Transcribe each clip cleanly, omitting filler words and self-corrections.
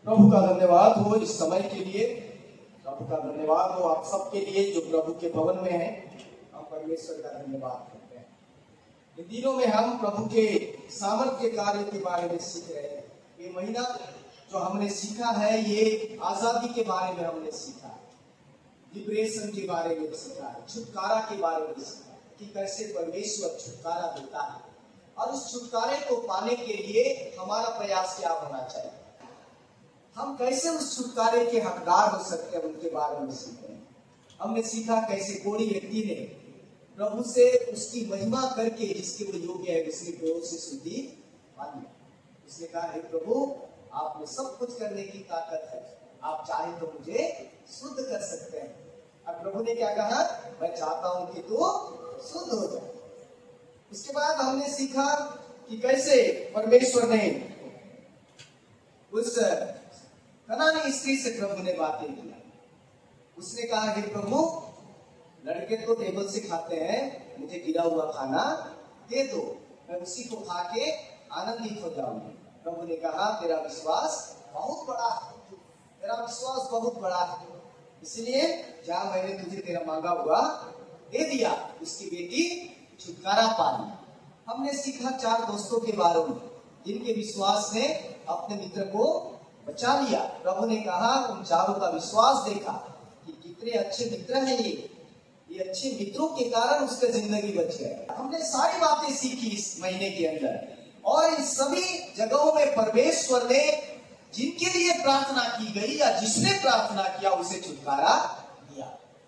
प्रभु का धन्यवाद हो इस समय के लिए। प्रभु का धन्यवाद हो आप सबके लिए जो प्रभु के भवन में हैं। हम परमेश्वर का धन्यवाद करते हैं। इन दिनों में हम प्रभु के सामर्थ्य कार्य के बारे में सीख रहे हैं। ये महीना जो हमने सीखा है ये आजादी के बारे में हमने सीखा है, लिबरेशन के बारे में सीखा है, छुटकारा के बारे में सीखा है कि कैसे परमेश्वर छुटकारा देता है और उस छुटकारे को पाने के लिए हमारा प्रयास क्या होना चाहिए, हम कैसे उस छुटकारे के हकदार हो सकते हैं, उनके बारे में सीखे। हमने सीखा कैसे कोढ़ी व्यक्ति ने प्रभु से उसकी महिमा करके जिसके वो योग्य है उसने प्रभु से शुद्धि पाई। उसने कहा हे प्रभु आप में सब कुछ करने की ताकत है, आप चाहे तो मुझे शुद्ध कर सकते हैं। और प्रभु ने क्या कहा, मैं चाहता हूं कि तू शुद्ध हो जाए। उसके बाद हमने सीखा कि कैसे परमेश्वर ने उस कनानी स्त्री से प्रभु ने बातें की। उसने कहा हे प्रभु लड़के तो टेबल से खाते हैं, मुझे गिरा हुआ खाना दे दो, मैं उसी को खा के आनंदित हो जाऊंगी। प्रभु ने कहा तेरा विश्वास बहुत बड़ा है, तेरा विश्वास बहुत बड़ा है, इसलिए जहां मैंने तुझे तेरा मांगा हुआ दे दिया। उसकी बेटी छुटकारा पा ली। हमने सीखा 4 दोस्तों के बारे में जिनके विश्वास ने अपने मित्र को बचा लिया। प्रभु ने कहा उन 4 का विश्वास देखा कि कितने अच्छे मित्र हैं ये अच्छे मित्रों के कारण उसका जिंदगी बच गया। हमने सारी बातें सीखी इस महीने के अंदर और इन सभी जगहों में परमेश्वर ने जिनके लिए प्रार्थना की गई या जिसने प्रार्थना किया उसे छुटकारा दिया।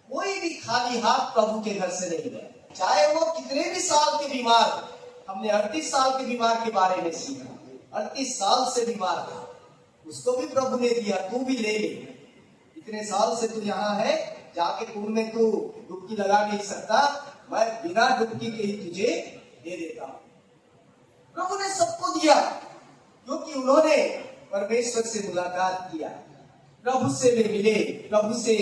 कोई भी खाली हाथ प्रभु के घर से नहीं गया, चाहे वो कितने भी साल के बीमार। हमने 38 साल के बीमार के बारे में सीखा। 38 साल से बीमार था, उसको भी प्रभु ने दिया, तू भी ले ले। इतने साल से तू यहाँ है, जाके कुएं में तू डुबकी लगा नहीं सकता, मैं बिना डुबकी के ही तुझे दे देता हूँ। प्रभु ने सबको दिया क्योंकि उन्होंने परमेश्वर से मुलाकात किया, प्रभु से वे मिले, प्रभु से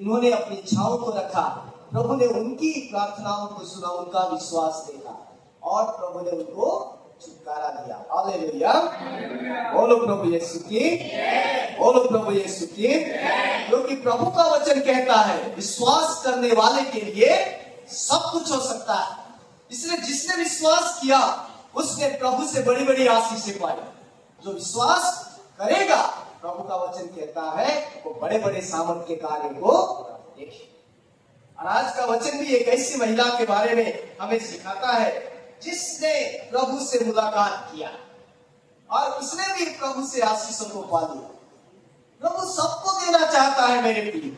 उन्होंने अपनी इच्छाओं को रखा, प्रभु ने उनकी प्रार्थनाओं को सुना, उनका विश्वास देखा और प्रभु ने उनको छुटकारा दिया। हालेलुया, बोलो प्रभु यीशु की, बोलो प्रभु यीशु की। क्योंकि प्रभु का वचन कहता है विश्वास करने वाले के लिए सब कुछ हो सकता है। इसलिए जिसने विश्वास किया उसने प्रभु से बड़ी बड़ी आशीषें पाई। जो विश्वास करेगा प्रभु का वचन कहता है वो बड़े बड़े सामर्थ के कार्य को देखे। और आज का वचन भी एक ऐसी महिला के बारे में हमें सिखाता है जिसने प्रभु से मुलाकात किया और उसने भी प्रभु से आशीषों को पा लिया। प्रभु सबको देना चाहता है मेरे प्रिय,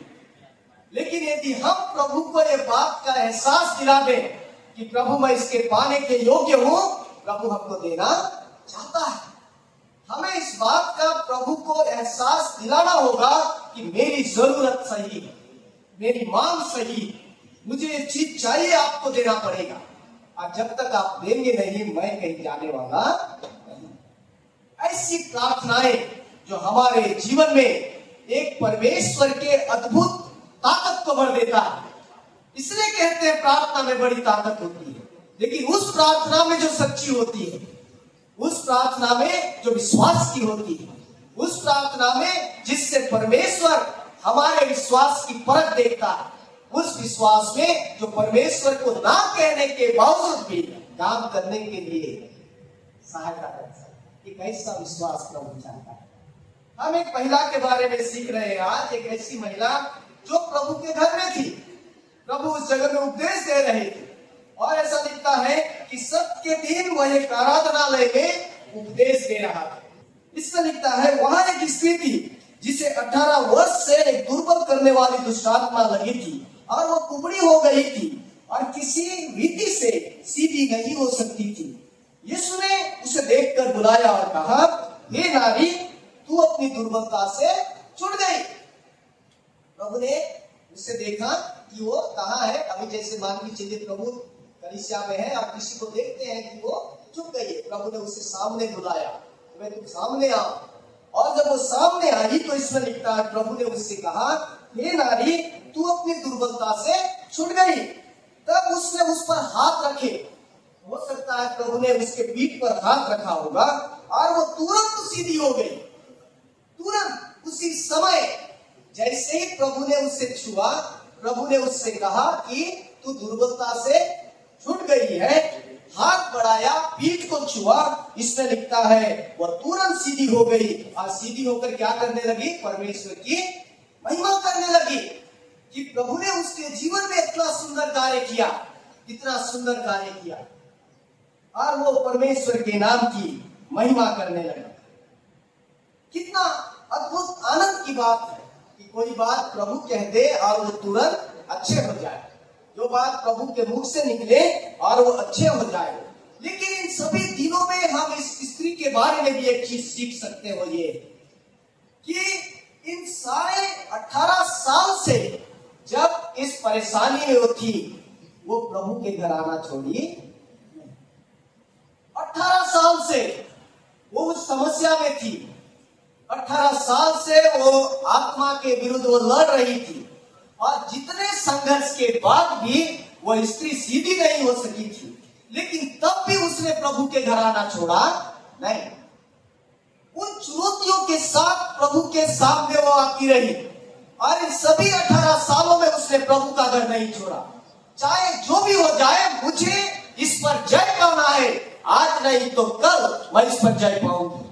लेकिन यदि हम प्रभु को ये बात का एहसास दिला दें कि प्रभु मैं इसके पाने के योग्य हूं, प्रभु हमको देना चाहता है। हमें इस बात का प्रभु को एहसास दिलाना होगा कि मेरी जरूरत सही है, मेरी मांग सही है, मुझे ये चीज चाहिए, आपको देना पड़ेगा। और जब तक आप देंगे नहीं मैं कहीं जाने वाला नहीं। ऐसी प्रार्थनाएं जो हमारे जीवन में एक परमेश्वर के अद्भुत ताकत को भर देता है। इसलिए कहते हैं प्रार्थना में बड़ी ताकत होती है, लेकिन उस प्रार्थना में जो सच्ची होती है, उस प्रार्थना में जो विश्वास की होती है, उस प्रार्थना में जिससे परमेश्वर हमारे विश्वास की परख देखता है, उस विश्वास में जो परमेश्वर को ना कहने के बावजूद भी काम करने के लिए सहायता करता है। एक ऐसा विश्वास प्रभु चाहता है। हम एक महिला के बारे में सीख रहे हैं आज, एक ऐसी महिला जो प्रभु के घर में थी। प्रभु उस जगह में उपदेश दे रहे थे और ऐसा लिखता है कि सत्य के दिन वह एक आराधनालय में उपदेश दे रहा था। इसमें लिखता है वहां एक स्त्री थी जिसे 18 वर्ष से एक दुर्बल करने वाली दुष्टात्मा लगी थी और वो कुबड़ी हो गई थी और किसी रीति से सीधी नहीं हो सकती थी। यीशु ने उसे देखकर बुलाया और कहा हे नारी तू अपनी दुर्बलता से छूट गई। प्रभु ने उसे देखा कि वो कहाँ है। अभी जैसे मान के चलिए प्रभु कलीसिया में है, आप किसी को देखते हैं कि वो चुप गई है, प्रभु ने उसे सामने बुलाया, मैं तुम सामने आओ। और जब वो सामने आई तो इसमें लिखता है प्रभु ने उससे कहा हे नारी तू अपनी दुर्बलता से छूट गई। तब उसने उस पर हाथ रखे, हो सकता है प्रभु ने उसके पीठ पर हाथ रखा होगा और वो तुरंत सीधी हो गई। तुरंत उसी समय जैसे ही प्रभु ने उसे छुआ, प्रभु ने उससे कहा कि तू दुर्बलता से छूट गई है। हाथ बढ़ाया, पीठ को छुआ, इसमें लिखता है वह तुरंत सीधी हो गई और सीधी होकर क्या करने लगी? परमेश्वर की महिमा करने लगी। कि प्रभु ने उसके जीवन में इतना सुंदर कार्य किया, इतना सुंदर कार्य किया, और वो परमेश्वर के नाम की महिमा करने लगा। कितना अद्भुत आनंद की बात है कि कोई बात प्रभु कह दे और वो तुरंत अच्छे हो जाए, जो बात प्रभु के मुख से निकले और वो अच्छे हो जाए। लेकिन इन सभी दिनों में हम इस स्त्री के बारे में भी एक चीज सीख सकते हो, ये कि इन सारे 18 साल से जब इस परेशानी में वो थी, वो प्रभु के घर आना छोड़ी। 18 साल से वो उस समस्या में थी, 18 साल से वो आत्मा के विरुद्ध वो लड़ रही थी, और जितने संघर्ष के बाद भी वो स्त्री सीधी नहीं हो सकी थी, लेकिन तब भी उसने प्रभु के घर आना छोड़ा नहीं। उन चुनौतियों के साथ प्रभु के सामने वो आती रही, और इन सभी 18 सालों में उसने प्रभु का घर नहीं छोड़ा। चाहे जो भी हो जाए, मुझे इस पर जय पाना है, आज नहीं तो कल मैं इस पर जय पाऊंगी।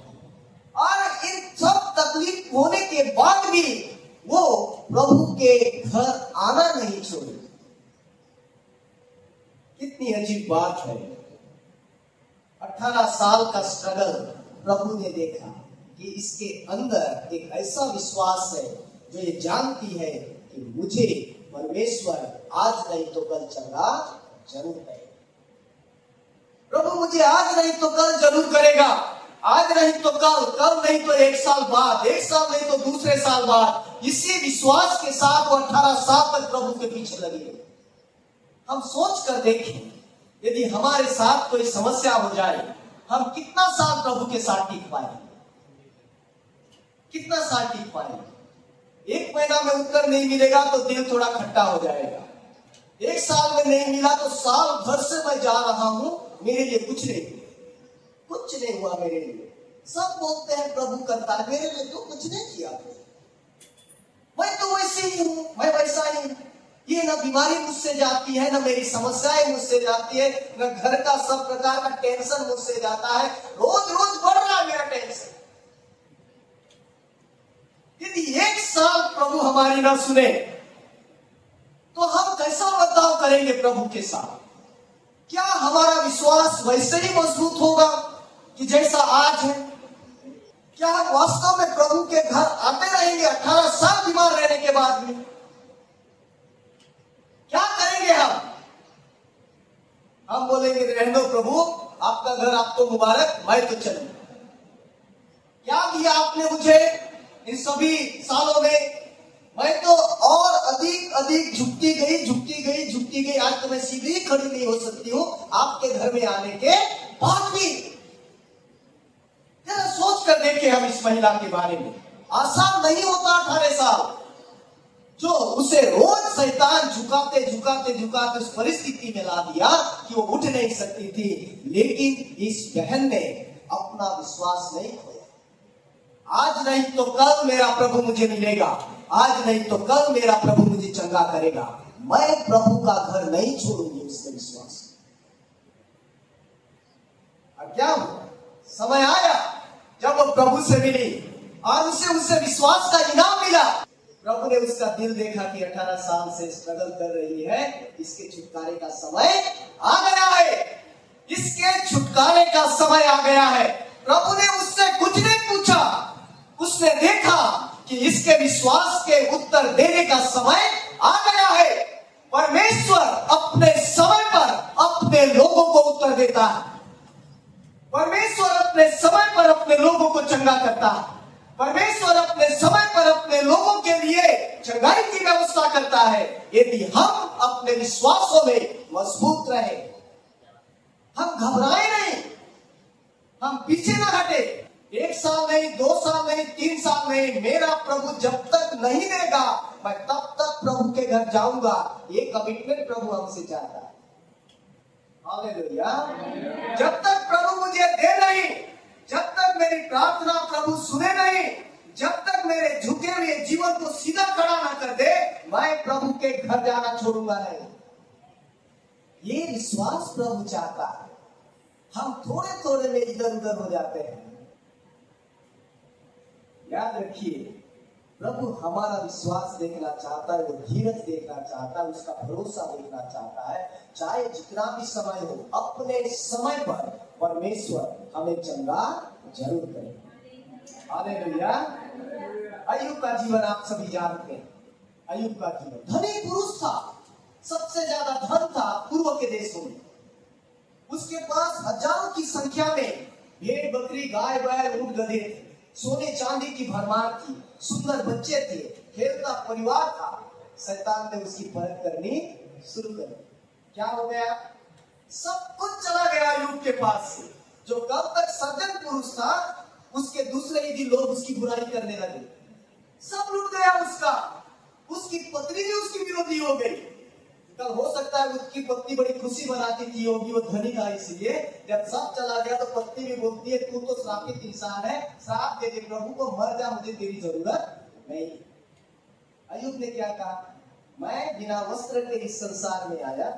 और इन सब तकलीफ होने के बाद भी वो प्रभु के घर आना नहीं छोड़ी। कितनी अजीब बात है। 18 साल का स्ट्रगल प्रभु ने देखा कि इसके अंदर एक ऐसा विश्वास है जो ये जानती है कि मुझे परमेश्वर आज नहीं तो कल चंगा जरूर है। प्रभु मुझे आज नहीं तो कल जरूर करेगा, आज नहीं तो कल, कल नहीं तो 1 साल बाद, 1 साल नहीं तो दूसरे साल बाद। इसी विश्वास के साथ वो 18 साल तक प्रभु के पीछे लगी। हम सोच कर देखें, यदि हमारे साथ कोई समस्या हो जाए, हम कितना साल प्रभु के साथ टिक पाएंगे? कितना साल टिक पाएंगे? 1 महीना में उत्तर नहीं मिलेगा तो दिल थोड़ा खट्टा हो जाएगा। 1 साल में नहीं मिला तो साल भर से मैं जा रहा हूं, मेरे लिए कुछ नहीं हुआ, कुछ नहीं हुआ मेरे लिए। सब बोलते हैं प्रभु करता है, मेरे लिए तो कुछ नहीं किया। मैं तो वैसे ही हूं, मैं वैसा ही हूं। ये ना बीमारी मुझसे जाती है, ना मेरी समस्याएं मुझसे जाती है, ना घर का सब प्रकार का टेंशन मुझसे जाता है। रोज रोज बढ़ रहा है मेरा टेंशन। यदि 1 साल प्रभु हमारी ना सुने तो हम कैसा बर्ताव करेंगे प्रभु के साथ? क्या हमारा विश्वास वैसे ही मजबूत होगा कि जैसा आज है? क्या हम वास्तव में प्रभु के घर आते रहेंगे 18 साल बीमार रहने के बाद भी? क्या करेंगे हम बोलेंगे रहने दो प्रभु, आपका घर आपको मुबारक, मैं तो चलूं। क्या किया आपने मुझे इन सभी सालों में? मैं तो और अधिक झुकती गई। आज तो मैं सीधी खड़ी नहीं हो सकती हूँ आपके घर में आने के बाद भी। जरा सोच कर देखें हम इस महिला के बारे में। आसान नहीं होता 18 साल, जो उसे रोज शैतान झुकाते उस परिस्थिति में ला दिया कि वो उठ नहीं सकती थी। लेकिन इस बहन ने अपना विश्वास नहीं खोया। आज नहीं तो कल मेरा प्रभु मुझे मिलेगा, आज नहीं तो कल मेरा प्रभु मुझे चंगा करेगा, मैं प्रभु का घर नहीं छोड़ूंगी। उससे विश्वास। अब क्या हुआ? समय आया जब वो प्रभु से मिली और उसे विश्वास का इनाम मिला। प्रभु ने उसका दिल देखा कि 18 साल से स्ट्रगल कर रही है, इसके छुटकारे का समय आ गया है, इसके छुटकारे का समय आ गया है। प्रभु ने उससे कुछ नहीं पूछा, उसने देखा कि इसके विश्वास के उत्तर देने का समय आ गया है। परमेश्वर अपने समय पर अपने लोगों को उत्तर देता है। परमेश्वर अपने समय पर अपने लोगों को चंगा करता है। परमेश्वर अपने समय पर अपने लोगों के लिए चंगाई की व्यवस्था करता है, यदि हम अपने विश्वासों में मजबूत रहे, हम घबराए नहीं, हम पीछे न हटे। 1 साल नहीं, 2 साल नहीं, 3 साल नहीं, मेरा प्रभु जब तक नहीं देगा मैं तब तक प्रभु के घर जाऊंगा। ये कमिटमेंट प्रभु हमसे चाहता है। हालेलुया। जब तक प्रभु मुझे दे नहीं, जब तक मेरी प्रार्थना प्रभु सुने नहीं, जब तक मेरे झुके हुए जीवन को सीधा खड़ा ना कर दे, मैं प्रभु के घर जाना छोड़ूंगा नहीं। ये विश्वास प्रभु चाहता है। हम थोड़े थोड़े में इधर उधर हो जाते हैं। याद रखिए, प्रभु हमारा विश्वास देखना चाहता है, वो धीरज देखना चाहता है, उसका भरोसा देखना चाहता है। चाहे जितना भी समय हो, अपने समय पर परमेश्वर हमें चंगा जरूर करेगा। हालेलुया। अय्यूब का जीवन आप सभी जानते हैं। अय्यूब का जीवन धनी पुरुष था, सबसे ज्यादा धन था पूर्व के देशों में। उसके पास हजारों की संख्या में भेड़ बकरी गाय बैल ऊंट गधे थे, सोने चांदी की भरमार थी, सुंदर बच्चे थे, खेलता परिवार था। शैतान ने उसकी परख करनी शुरू कर दी। क्या हो गया? सब कुछ चला गया अय्यूब के पास से। जो कब तक सज्जन पुरुष था, उसके दूसरे ही दिन लोग उसकी बुराई करने लगे। सब लूट गया उसका। उसकी पत्नी भी उसकी विरोधी हो गई। कल हो सकता है उसकी पत्नी बड़ी खुशी मनाती थी होगी, वो धनी था, इसलिए जब सब चला गया तो पत्नी भी बोलती है तू तो श्रापित इंसान है, श्राप दे दे प्रभु को, मर जा, मुझे तेरी जरूरत नहीं। अय्यूब ने क्या कहा? मैं बिना वस्त्र के इस संसार में आया,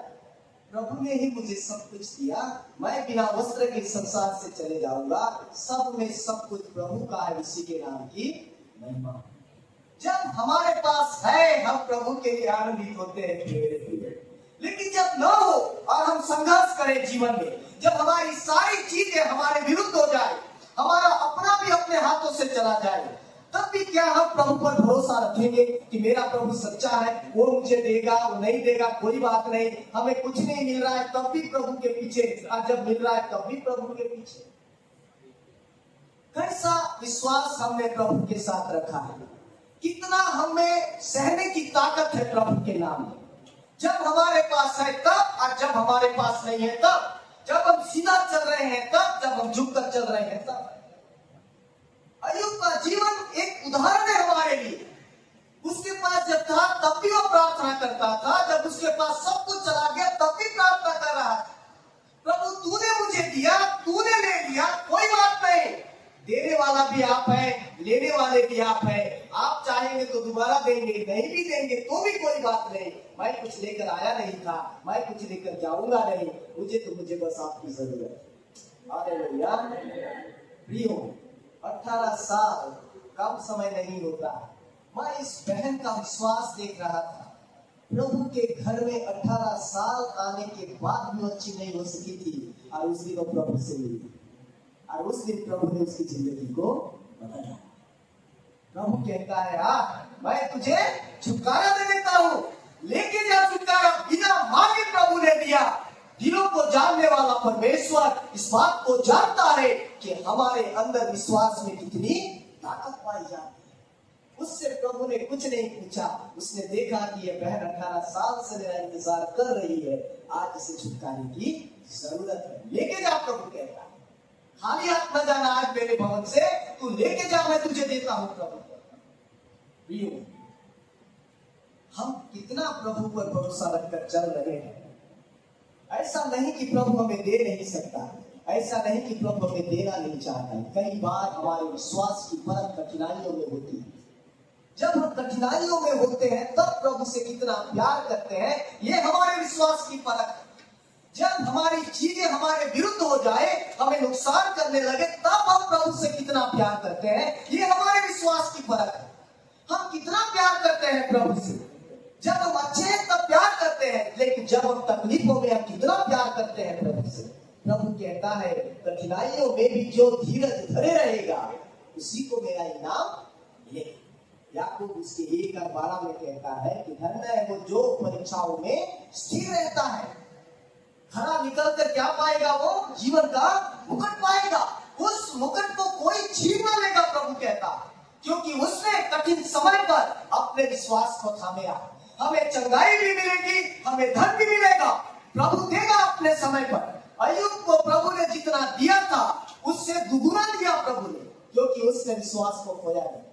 प्रभु ने ही मुझे सब कुछ दिया, मैं बिना वस्त्र के इस संसार से चले जाऊंगा। सब में सब कुछ प्रभु का है, इसी के नाम की महिमा। जब हमारे पास है, हम प्रभु के लिए आनंदित होते हैं। लेकिन जब न हो और हम संघर्ष करें जीवन में, जब हमारी सारी चीजें हमारे विरुद्ध हो जाए, हमारा अपना भी अपने हाथों से चला जाए, तब भी क्या हम प्रभु पर भरोसा रखेंगे कि मेरा प्रभु सच्चा है, वो मुझे देगा, वो नहीं देगा, कोई बात नहीं, हमें कुछ नहीं मिल रहा है तब भी प्रभु के पीछे, और जब मिल रहा है तब भी प्रभु के पीछे? कैसा विश्वास हमने प्रभु के साथ रखा है? कितना हमें सहने की ताकत है प्रभु के नाम में। जब हमारे पास है तब, और जब हमारे पास नहीं है तब। जब हम सीधा चल रहे हैं तब, जब हम झुककर चल रहे हैं तब। अय्यूब का जीवन एक उदाहरण है हमारे लिए। उसके पास जब था तब भी वो प्रार्थना करता था, जब उसके पास सब कुछ चला गया तब भी प्रार्थना कर रहा था, प्रभु तूने मुझे दिया, तूने ले लिया, कोई बात नहीं, देने वाला भी आप है, लेने वाले भी आप है, आप चाहेंगे तो दोबारा देंगे, नहीं भी देंगे तो भी कोई बात नहीं। मैं कुछ लेकर आया नहीं था, मैं कुछ लेकर जाऊंगा नहीं, मुझे बस आपकी जरूरत है। हालेलुया। प्रियो, 18 साल कम समय नहीं होता। मैं इस बहन का विश्वास देख रहा था। प्रभु के घर में 18 साल आने के बाद भी अच्छी नहीं हो सकी थी, और उस दिन वो प्रभु से मिली, और उस दिन प्रभु ने उसकी जिंदगी को बदला। प्रभु कहता है, मैं तुझे छुटकारा दे देता हूँ, लेकिन यह छुटकारा बिना मांगे प्रभु ने दिया। दिलों को जानने वाला परमेश्वर इस बात को जानता है कि हमारे अंदर विश्वास में कितनी ताकत पाई जाती है। उससे प्रभु ने कुछ नहीं पूछा, उसने देखा कि यह बहन 18 साल से मेरा इंतजार कर रही है, आज इसे छुटकारे की जरूरत है, लेके जा। प्रभु कहता है, खाली हाथ न जाना आज मेरे भवन से, तू लेके जा, मैं तुझे देता हूं। प्रभु हम कितना प्रभु पर भरोसा रखकर चल रहे हैं। ऐसा नहीं कि प्रभु हमें दे नहीं सकता, ऐसा नहीं कि प्रभु हमें देना नहीं चाहता। कई बार हमारे विश्वास की परख कठिनाइयों में होती है। जब हम कठिनाइयों में होते हैं तब प्रभु से कितना प्यार करते हैं, ये हमारे विश्वास की परख है। जब हमारी चीजें हमारे विरुद्ध हो जाए, हमें नुकसान करने लगे, तब हम प्रभु से कितना प्यार करते हैं, ये हमारे विश्वास की परख है। हम कितना प्यार करते हैं प्रभु से। जब हम अच्छे हैं तब प्यार करते हैं, लेकिन जब हम तकलीफों में हम कितना प्यार करते हैं प्रभु से। प्रभु कहता है, कठिनाइयों में भी जो धीरज धरे रहेगा, उसी को मेरा इनाम मिलेगा। याकूब उसके 1:12 में कहता है कि धन्य है वो जो परीक्षाओं में स्थिर रहता है। खरा निकल कर क्या पाएगा? वो जीवन का मुकुट पाएगा। उस मुकुट को कोई छीन न लेगा, प्रभु कहता, क्योंकि उसने कठिन समय पर अपने विश्वास को थामेया। हमें चंगाई भी मिलेगी, हमें धन भी मिलेगा, प्रभु देगा अपने समय पर। अय्यूब को प्रभु ने जितना दिया था उससे दुगुना दिया प्रभु ने, क्योंकि उसने विश्वास को खोया नहीं।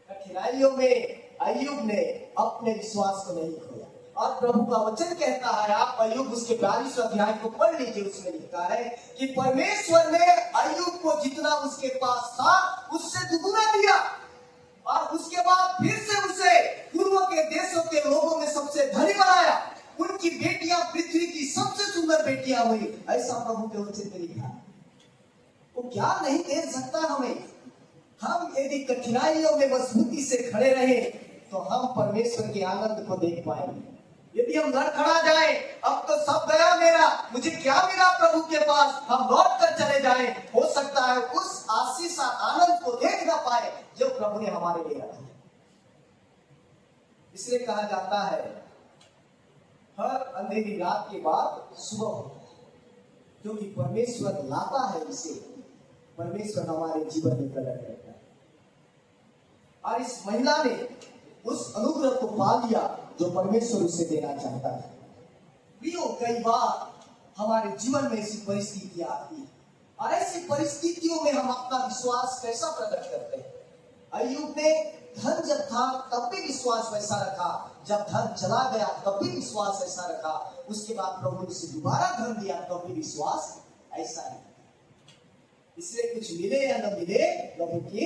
कठिनाइयों में अय्यूब ने अपने विश्वास को नहीं खोया। और प्रभु का वचन कहता है, आप अय्यूब उसके 42 अध्याय को पढ़ लीजिए, उसमें लिखा है कि परमेश्वर ने अय्यूब को जितना उसके पास था उससे दुगुना दिया, और उसके बाद फिर से उसे पूर्व के देशों के लोगों में सबसे धनी बनाया। उनकी बेटियां पृथ्वी की सबसे सुंदर बेटियां हुई, ऐसा प्रभु के वचन में लिखा है। वो क्या नहीं दे सकता हमें? हम यदि कठिनाइयों में मजबूती से खड़े रहे तो हम परमेश्वर के आनंद को देख पाएंगे। यदि हम लड़खड़ा जाए, अब तो सब गया मेरा, मुझे क्या मिला प्रभु के पास, हम लौट कर चले जाएं, हो सकता है उस आशीष आनंद को देख ना पाए जो प्रभु ने हमारे लिए रखा है। इसलिए कहा जाता है हर अंधेरी रात के बाद सुबह होता है, क्योंकि परमेश्वर लाता है इसे, परमेश्वर हमारे जीवन में प्रकट करता है। और इस महिला ने उस अनुग्रह को पा लिया जो परमेश्वर उसे देना चाहता है। प्रियो, कई बार हमारे जीवन में ऐसी परिस्थितियां आती है, और ऐसी परिस्थितियों में हम अपना विश्वास कैसा प्रकट करते हैं? अय्यूब ने धन जब था तब भी विश्वास वैसा रखा, जब धन चला गया तब भी विश्वास ऐसा रखा, उसके बाद प्रभु ने उसे दोबारा धन दिया तब भी विश्वास ऐसा है। इसलिए कुछ मिले या न मिले, प्रभु की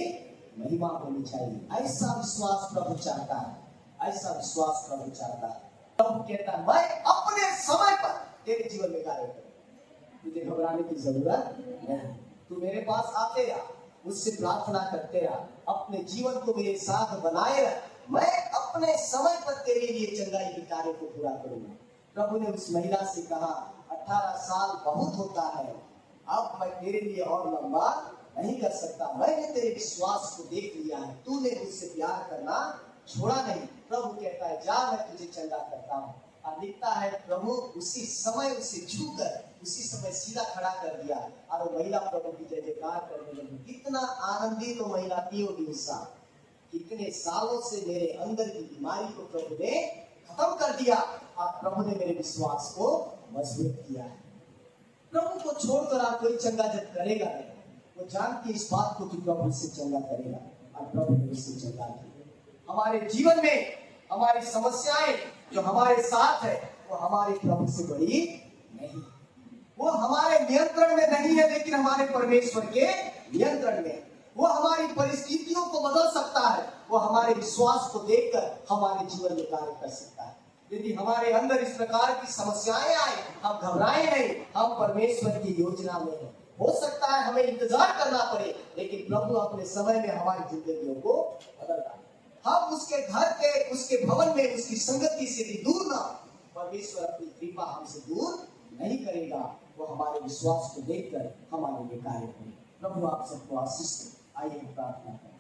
महिमा होनी चाहिए। ऐसा विश्वास प्रभु चाहता है, ऐसा विश्वास प्रभु चाहता है। प्रभु कहता है, मैं अपने समय पर तेरे जीवन में कार्य करूंगा, तुझे घबराने की जरूरत नहीं। तू मेरे पास आते रहा, मुझसे प्रार्थना करते रहा, अपने जीवन को मेरे साथ बनाए रह, मैं अपने समय पर तेरे लिए चंगाई के कार्य को पूरा करूंगा। प्रभु ने उस महिला से कहा, 18 साल बहुत होता है, अब मैं तेरे लिए और लंबा नहीं कर सकता, मैंने तेरे विश्वास को देख लिया है, तूने मुझसे प्यार करना छोड़ा नहीं। प्रभु कहता है, जा मैं तुझे चंगा करता हूँ। और लिखता है, प्रभु उसी समय उसे छूकर उसी समय सीधा खड़ा कर दिया, और वो महिला प्रभु की जय जयकार करने लगी। कितना आनंदित तो महिला थी होगी उस साल, कितने सालों से मेरे अंदर की बीमारी को प्रभु ने खत्म कर दिया, और प्रभु ने मेरे विश्वास को मजबूत किया है। प्रभु को छोड़कर आप कोई चंगा जब करेगा नहीं, वो जानती है इस बात को कि प्रभु उससे चंगा करेगा, और प्रभु ने उससे चंगा किया। हमारे जीवन में हमारी समस्याएं जो हमारे साथ है, वो हमारे प्रभु से बड़ी नहीं, वो हमारे नियंत्रण में नहीं है, लेकिन हमारे परमेश्वर के नियंत्रण में। वो हमारी परिस्थितियों को बदल सकता है, वो हमारे विश्वास को देखकर हमारे जीवन में कार्य कर सकता है। यदि हमारे अंदर इस प्रकार की समस्याएं आए, हम घबराए नहीं, हम परमेश्वर की योजना में हैं। हो सकता है हमें इंतजार करना पड़े, लेकिन प्रभु अपने समय में हमारी जिंदगियों को बदलता है। हम उसके घर के, उसके भवन में, उसकी संगति से भी दूर ना, परमेश्वर अपनी कृपा हमसे दूर नहीं करेगा, वो हमारे विश्वास को देखकर हमारे लिए कार्य करेगा। प्रभु आप सबको आशीष दे। आइए प्रार्थना करें।